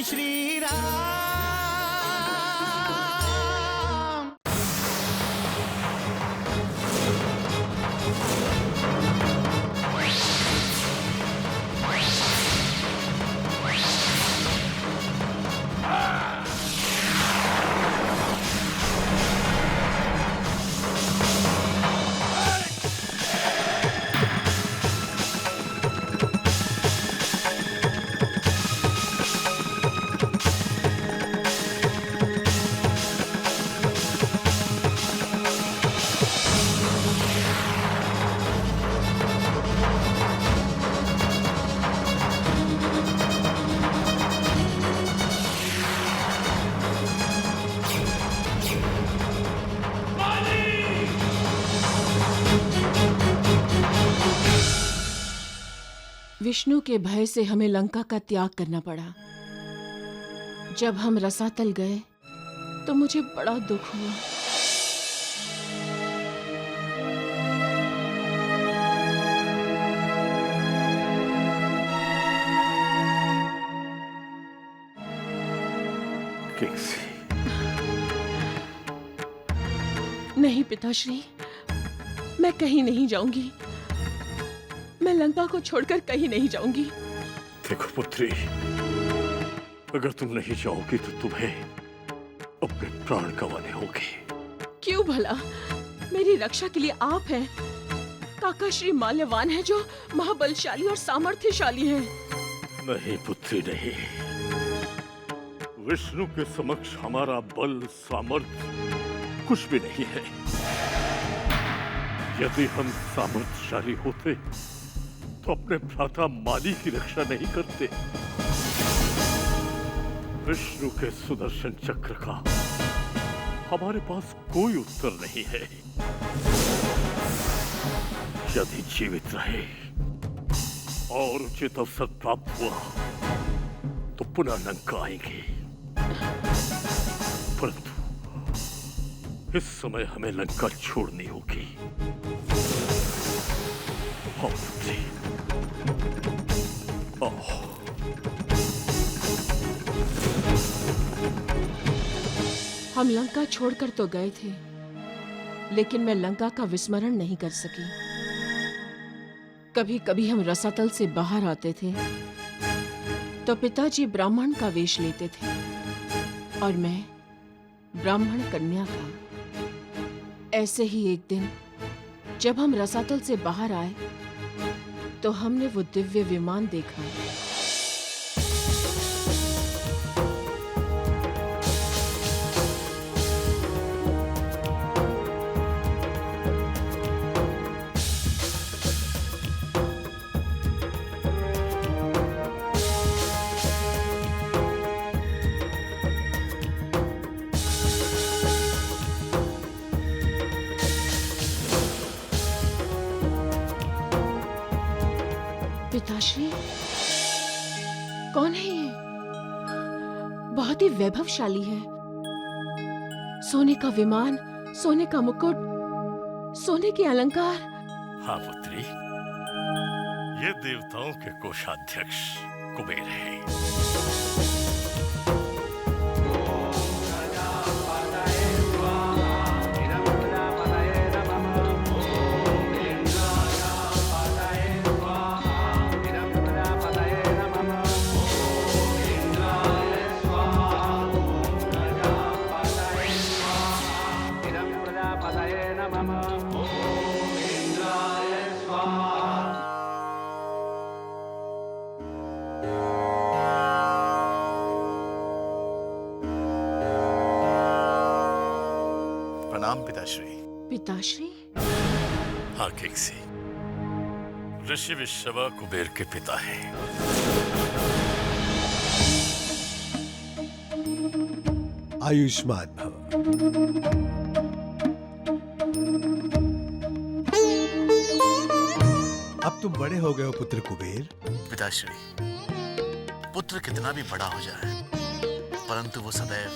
जय श्री राम। विष्णु के भय से हमें लंका का त्याग करना पड़ा। जब हम रसातल गए तो मुझे बड़ा दुख हुआ। नहीं पिताश्री, मैं कहीं नहीं जाऊंगी। मैं लंका को छोड़कर कहीं नहीं जाऊंगी। देखो पुत्री, अगर तुम नहीं जाओगी तो तुम्हें अपने प्राण गंवाने होंगे। क्यों भला? मेरी रक्षा के लिए आप हैं। काका श्री माल्यवान है जो महाबलशाली और सामर्थ्यशाली है। नहीं पुत्री नहीं, विष्णु के समक्ष हमारा बल सामर्थ्य कुछ भी नहीं है। यदि हम सामर्थ्यशाली होते तो अपने भ्राता माली की रक्षा नहीं करते। विष्णु के सुदर्शन चक्र का हमारे पास कोई उत्तर नहीं है। यदि जीवित रहे और उचित अवसर प्राप्त हुआ तो पुनः लंका आएंगे, परंतु इस समय हमें लंका छोड़नी होगी। हाँ पुत्री, हम लंका छोड़कर तो गए थे, लेकिन मैं लंका का विस्मरण नहीं कर सकी। कभी कभी हम रसातल से बाहर आते थे तो पिताजी ब्राह्मण का वेश लेते थे और मैं ब्राह्मण कन्या का। ऐसे ही एक दिन जब हम रसातल से बाहर आए तो हमने वो दिव्य विमान देखा। पिताश्री, कौन है ये? बहुत ही वैभवशाली है। सोने का विमान, सोने का मुकुट, सोने के अलंकार। हाँ पुत्री, ये देवताओं के कोषाध्यक्ष कुबेर है। प्रणाम पिताश्री। पिताश्री? हाँ किंगसी, ऋषि विश्रवा कुबेर के पिता हैं। आयुष्मान भव। अब तुम बड़े हो गए हो पुत्र कुबेर। पिताश्री, पुत्र कितना भी बड़ा हो जाए परंतु वो सदैव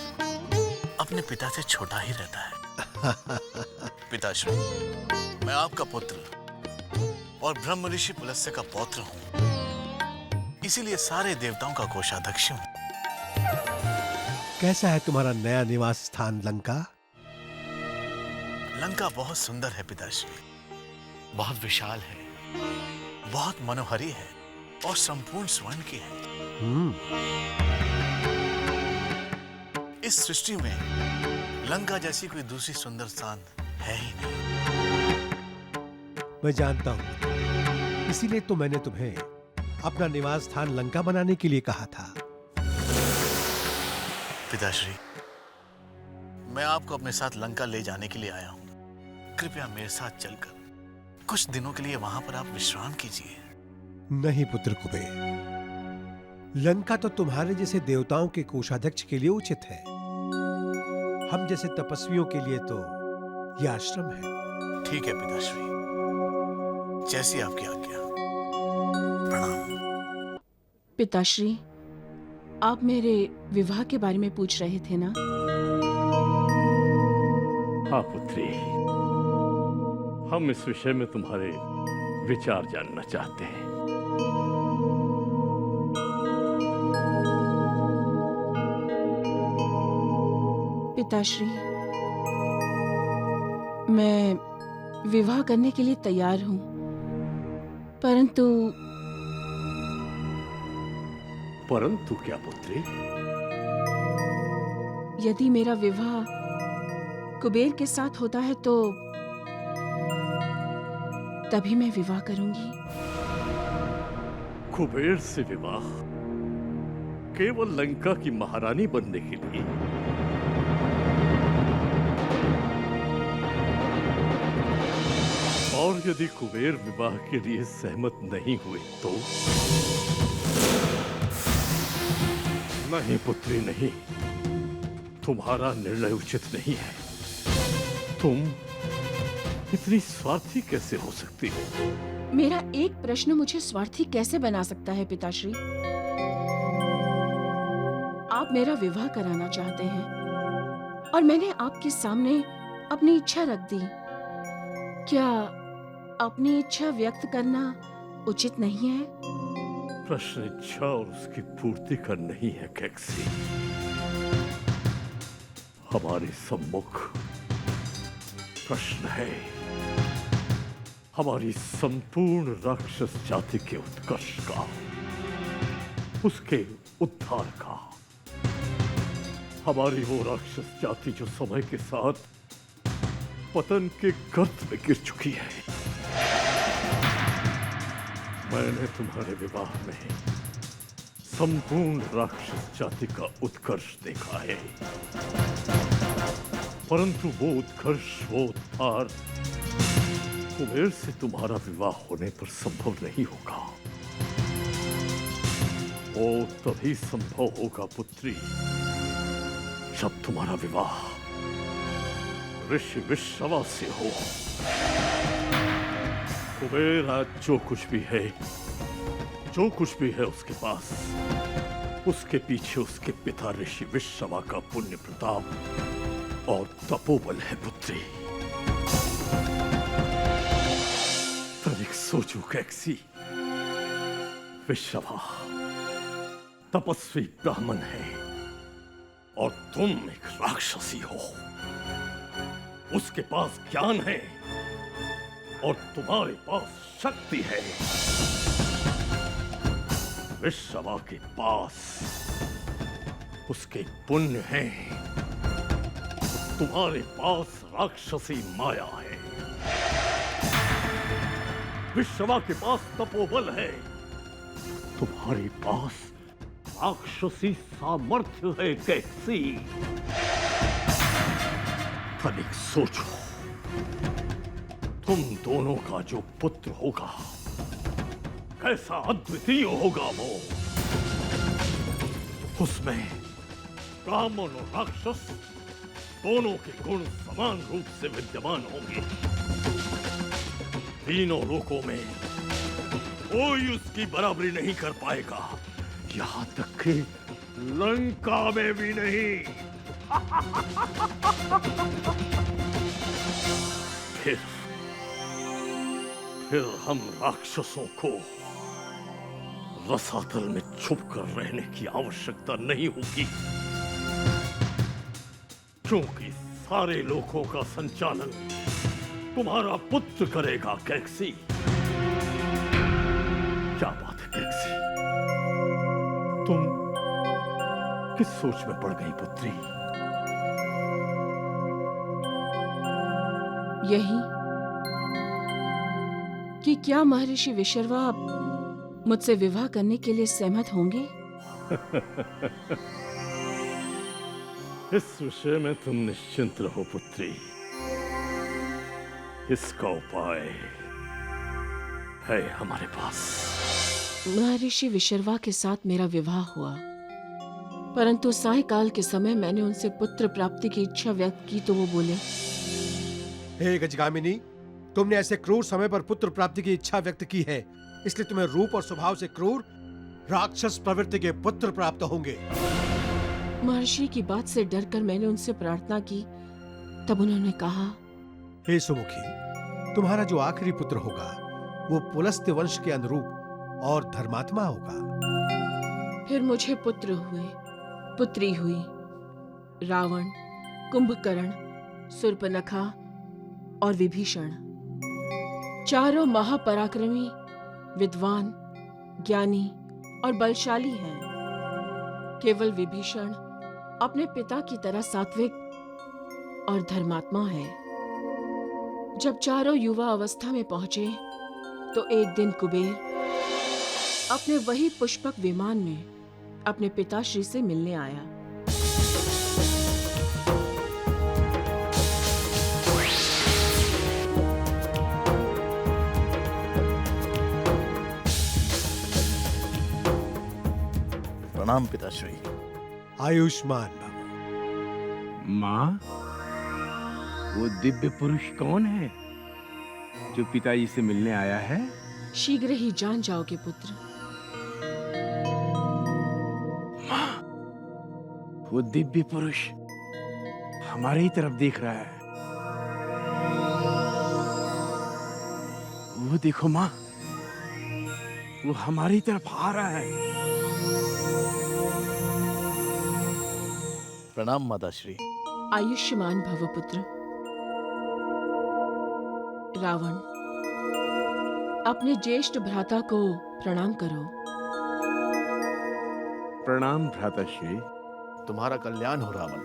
अपने पिता से छोटा ही रहता है। पिताश्री, मैं आपका पुत्र और ब्रह्म ऋषि पुलस्त्य का पौत्र हूं, इसीलिए सारे देवताओं का कोषाध्यक्ष हूं। कैसा है तुम्हारा नया निवास स्थान लंका? लंका बहुत सुंदर है पिताश्री, बहुत विशाल है, बहुत मनोहरी है और संपूर्ण स्वर्ण की है। इस सृष्टि में लंका जैसी कोई दूसरी सुंदर स्थान है ही नहीं। मैं जानता हूं, इसीलिए तो मैंने तुम्हें अपना निवास स्थान लंका बनाने के लिए कहा था। पिताश्री, मैं आपको अपने साथ लंका ले जाने के लिए आया हूं। कृपया मेरे साथ चलकर कुछ दिनों के लिए वहां पर आप विश्राम कीजिए। नहीं पुत्र कुबेर, लंका तो तुम्हारे जैसे देवताओं के कोषाध्यक्ष के लिए उचित है। हम जैसे तपस्वियों के लिए तो यह आश्रम है। ठीक है पिताश्री, जैसी आपकी आज्ञा। प्रणाम। पिताश्री, आप मेरे विवाह के बारे में पूछ रहे थे ना? हाँ पुत्री, हम इस विषय में तुम्हारे विचार जानना चाहते हैं। पिताश्री, मैं विवाह करने के लिए तैयार हूं, परंतु क्या पुत्री? यदि मेरा विवाह कुबेर के साथ होता है तो तभी मैं विवाह करूंगी। कुबेर से विवाह? केवल लंका की महारानी बनने के लिए? और यदि कुबेर विवाह के लिए सहमत नहीं हुए तो? नहीं पुत्री नहीं, तुम्हारा निर्णय उचित नहीं है। तुम इतनी स्वार्थी कैसे हो सकती हो? मेरा एक प्रश्न मुझे स्वार्थी कैसे बना सकता है पिताश्री? आप मेरा विवाह कराना चाहते हैं और मैंने आपके सामने अपनी इच्छा रख दी। क्या अपनी इच्छा व्यक्त करना उचित नहीं है? प्रश्न इच्छा और उसकी पूर्ति का नहीं है कैक्सी। हमारे सम्मुख प्रश्न है हमारी संपूर्ण राक्षस जाति के उत्कर्ष का, उसके उद्धार का। हमारी वो राक्षस जाति जो समय के साथ पतन के गर्त में गिर चुकी है। मैंने तुम्हारे विवाह में संपूर्ण राक्षस जाति का उत्कर्ष देखा है, परंतु वो उत्कर्ष, वो उद्धार कुबेर से तुम्हारा विवाह होने पर संभव नहीं होगा। वो तभी संभव होगा पुत्री जब तुम्हारा विवाह ऋषि विश्रवा से हो। कुबेर आज जो कुछ भी है उसके पास, उसके पीछे उसके पिता ऋषि विश्रवा का पुण्य प्रताप और तपोबल है पुत्री। तनिक सोचो कैक्सी, विश्रवा तपस्वी ब्राह्मण है और तुम एक राक्षसी हो। उसके पास ज्ञान है और तुम्हारे पास शक्ति है। विश्रवा के पास उसके पुण्य है, तुम्हारे पास राक्षसी माया है। विश्रवा के पास तपोबल है, तुम्हारे पास राक्षसी सामर्थ्य है कैसी। तनिक सोचो, तुम दोनों का जो पुत्र होगा कैसा अद्वितीय होगा वो। उसमें ब्राह्मण और राक्षस दोनों के गुण समान रूप से विद्यमान होंगे। तीनों लोकों में कोई उसकी बराबरी नहीं कर पाएगा, यहां तक कि लंका में भी नहीं। फिर हम राक्षसों को रसातल में छुपकर रहने की आवश्यकता नहीं होगी, क्योंकि सारे लोगों का संचालन तुम्हारा पुत्र करेगा। कैक्सी, क्या बात है कैक्सी, तुम किस सोच में पड़ गई पुत्री? यही कि क्या महर्षि विशर्वा मुझसे विवाह करने के लिए सहमत होंगे? इस विषय में तुम निश्चिंत रहो पुत्री, इसका उपाय है हमारे पास। महर्षि विशर्वा के साथ मेरा विवाह हुआ, परंतु सायकाल के समय मैंने उनसे पुत्र प्राप्ति की इच्छा व्यक्त की तो वो बोले, हे गजगामिनी, तुमने ऐसे क्रूर समय पर पुत्र प्राप्ति की इच्छा व्यक्त की है, इसलिए तुम्हें रूप और स्वभाव से क्रूर राक्षस प्रवृत्ति के पुत्र प्राप्त होंगे। महर्षि की बात से डरकर मैंने उनसे प्रार्थना की, तब उन्होंने कहा, हे सुमुखी, तुम्हारा जो आखिरी पुत्र होगा वो पुलस्त्य वंश के अनुरूप और धर्मात्मा होगा। फिर मुझे पुत्र हुए, पुत्री हुई। रावण, कुंभकर्ण, शूर्पणखा और विभीषण, चारों महापराक्रमी, विद्वान, ज्ञानी और बलशाली हैं। केवल विभीषण अपने पिता की तरह सात्विक और धर्मात्मा है। जब चारों युवा अवस्था में पहुंचे तो एक दिन कुबेर अपने वही पुष्पक विमान में अपने पिताश्री से मिलने आया। प्रणाम पिताश्री। आयुष्मान भव। माँ, वो दिव्य पुरुष कौन है जो पिताजी से मिलने आया है? शीघ्र ही जान जाओगे पुत्र। माँ, वो दिव्य पुरुष हमारी ही तरफ देख रहा है। वो देखो माँ, वो हमारी तरफ आ रहा है। प्रणाम माताश्री। आयुष्मान भव पुत्र। रावण, अपने ज्येष्ठ भ्राता को प्रणाम करो। प्रणाम भ्राताश्री। तुम्हारा कल्याण हो रावण।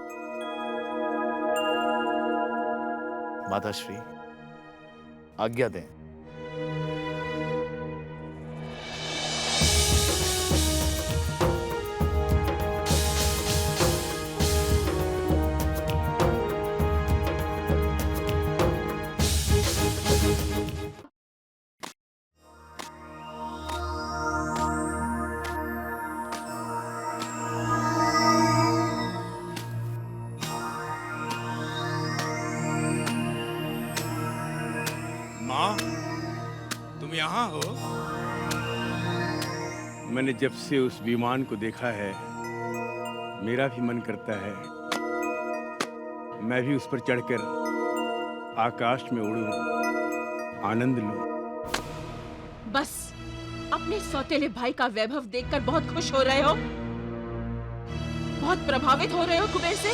माताश्री, आज्ञा दें। माँ, तुम यहाँ हो? मैंने जब से उस विमान को देखा है, मेरा भी मन करता है मैं भी उस पर चढ़कर आकाश में उड़ूं, आनंद लूं। बस, अपने सौतेले भाई का वैभव देखकर बहुत खुश हो रहे हो, बहुत प्रभावित हो रहे हो कुबेर से।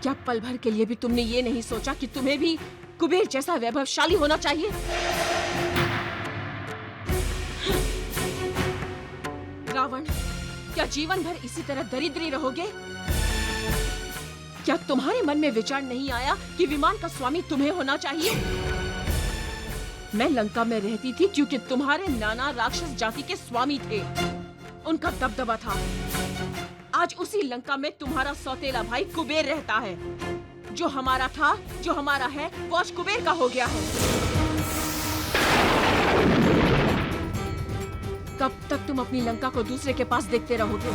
क्या पल भर के लिए भी तुमने ये नहीं सोचा कि तुम्हें भी कुबेर जैसा वैभवशाली होना चाहिए? रावण, क्या जीवन भर इसी तरह दरिद्री रहोगे? क्या तुम्हारे मन में विचार नहीं आया कि विमान का स्वामी तुम्हें होना चाहिए? मैं लंका में रहती थी क्योंकि तुम्हारे नाना राक्षस जाति के स्वामी थे, उनका दबदबा था। आज उसी लंका में तुम्हारा सौतेला भाई कुबेर रहता है। जो हमारा था, जो हमारा है, वो आज कुबेर का हो गया है। कब तक तुम अपनी लंका को दूसरे के पास देखते रहोगे?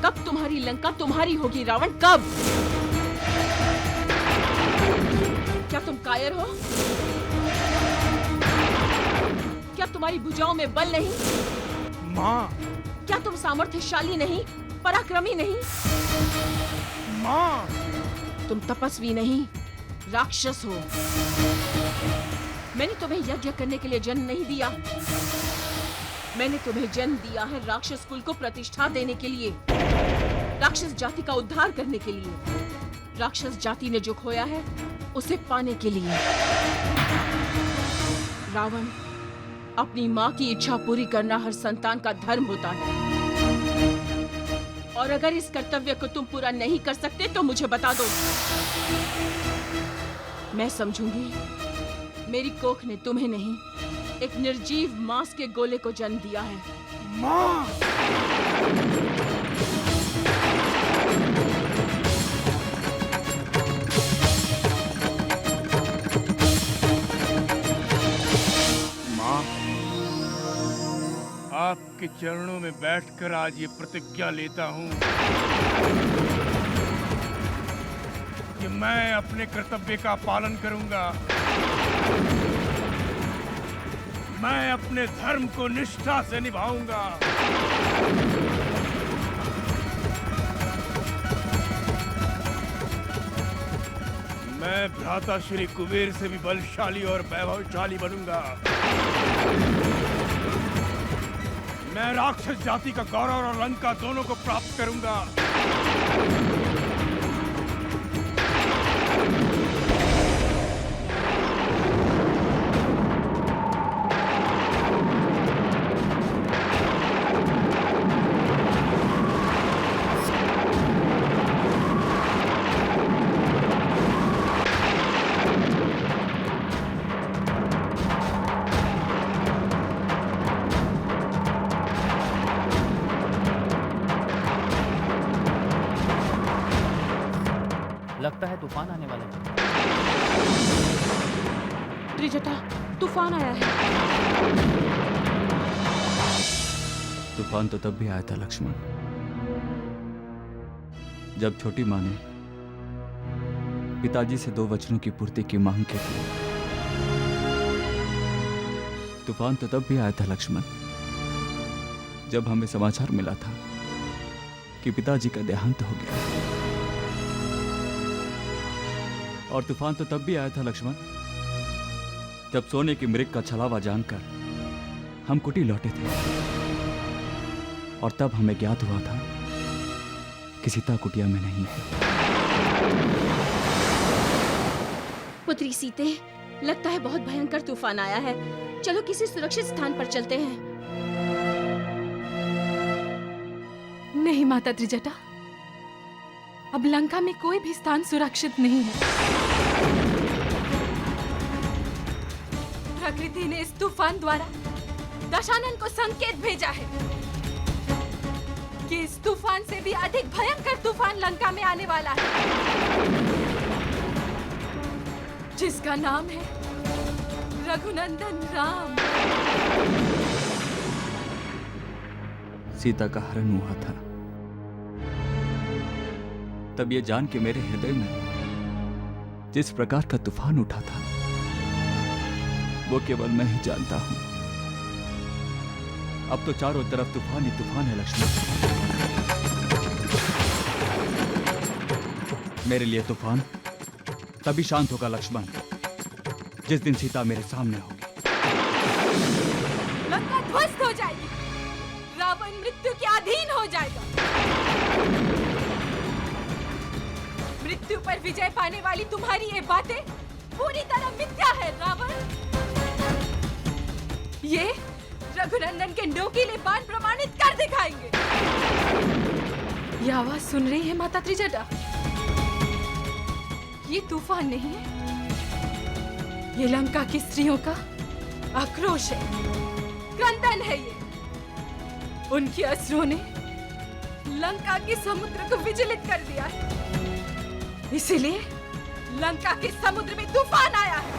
कब तुम्हारी लंका तुम्हारी होगी रावण, कब? क्या तुम कायर हो? क्या तुम्हारी भुजाओं में बल नहीं? माँ, क्या तुम सामर्थ्यशाली नहीं, पराक्रमी नहीं? माँ, तुम तपस्वी नहीं, राक्षस हो। मैंने तुम्हें यज्ञ करने के लिए जन्म नहीं दिया। मैंने तुम्हें जन्म दिया है राक्षस कुल को प्रतिष्ठा देने के लिए, राक्षस जाति का उद्धार करने के लिए, राक्षस जाति ने जो खोया है उसे पाने के लिए। रावण, अपनी माँ की इच्छा पूरी करना हर संतान का धर्म होता है, और अगर इस कर्तव्य को तुम पूरा नहीं कर सकते तो मुझे बता दो। मैं समझूंगी मेरी कोख ने तुम्हें नहीं, एक निर्जीव मांस के गोले को जन्म दिया है। माँ! माँ, आपके चरणों में बैठकर आज ये प्रतिज्ञा लेता हूँ कि मैं अपने कर्तव्य का पालन करूंगा। मैं अपने धर्म को निष्ठा से निभाऊंगा। मैं भ्राता श्री कुबेर से भी बलशाली और वैभवशाली बनूंगा। मैं राक्षस जाति का गौरव और लंका दोनों को प्राप्त करूंगा। लगता है तूफान आने वाला है। त्रिजटा, तूफान आया है। तूफान तो तब भी आया था लक्ष्मण, जब छोटी माँ ने पिताजी से 2 वचनों की पूर्ति की मांग की थी। तूफान तो तब भी आया था लक्ष्मण, जब हमें समाचार मिला था कि पिताजी का देहांत हो गया। और तूफान तो तब भी आया था लक्ष्मण, जब सोने की मृग का छलावा जानकर हम कुटी लौटे थे, और तब हमें ज्ञात हुआ था कि सीता कुटिया में नहीं है। पुत्री सीते, लगता है बहुत भयंकर तूफान आया है। चलो किसी सुरक्षित स्थान पर चलते हैं। नहीं माता त्रिजटा, अब लंका में कोई भी स्थान सुरक्षित नहीं है। प्रकृति ने इस तूफान द्वारा दशानन को संकेत भेजा है कि इस तूफान से भी अधिक भयंकर तूफान लंका में आने वाला है, जिसका नाम है रघुनंदन राम। सीता का हरण हुआ था, तब ये जान के मेरे हृदय में जिस प्रकार का तूफान उठा था वो केवल मैं ही जानता हूं। अब तो चारों तरफ तूफान ही तूफान है लक्ष्मण। मेरे लिए तूफान तभी शांत होगा लक्ष्मण, जिस दिन सीता मेरे सामने होगी। लंका ध्वस्त हो जाएगी, रावण मृत्यु के अधीन हो जाएगा। मृत्यु पर विजय पाने वाली तुम्हारी ये बातें पूरी तरह मिथ्या है रावण। ये रघुनंदन के नोकीले बाण प्रमाणित कर दिखाएंगे। ये आवाज सुन रही है माता त्रिजटा? ये तूफान नहीं है, ये लंका की स्त्रियों का आक्रोश है, क्रंदन है। ये उनकी अश्रुओं ने लंका के समुद्र को विचलित कर दिया है, इसीलिए लंका के समुद्र में तूफान आया है।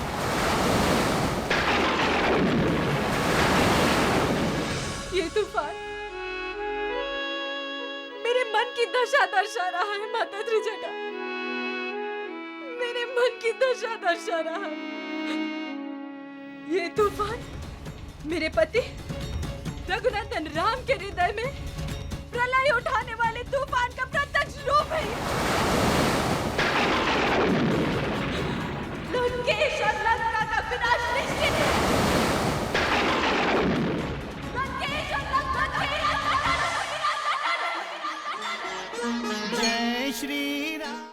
ये तूफान मेरे मन की दशा दर्शा रहा है माता त्रिजटा, मेरे मन की दशा दर्शा रहा है। ये तूफान मेरे पति रघुनंदन राम के हृदय में प्रलय उठाने वाले तूफान का प्रत्यक्ष रूप है। लंकेश और लंका का विनाश निश्चित है। जय श्री राम।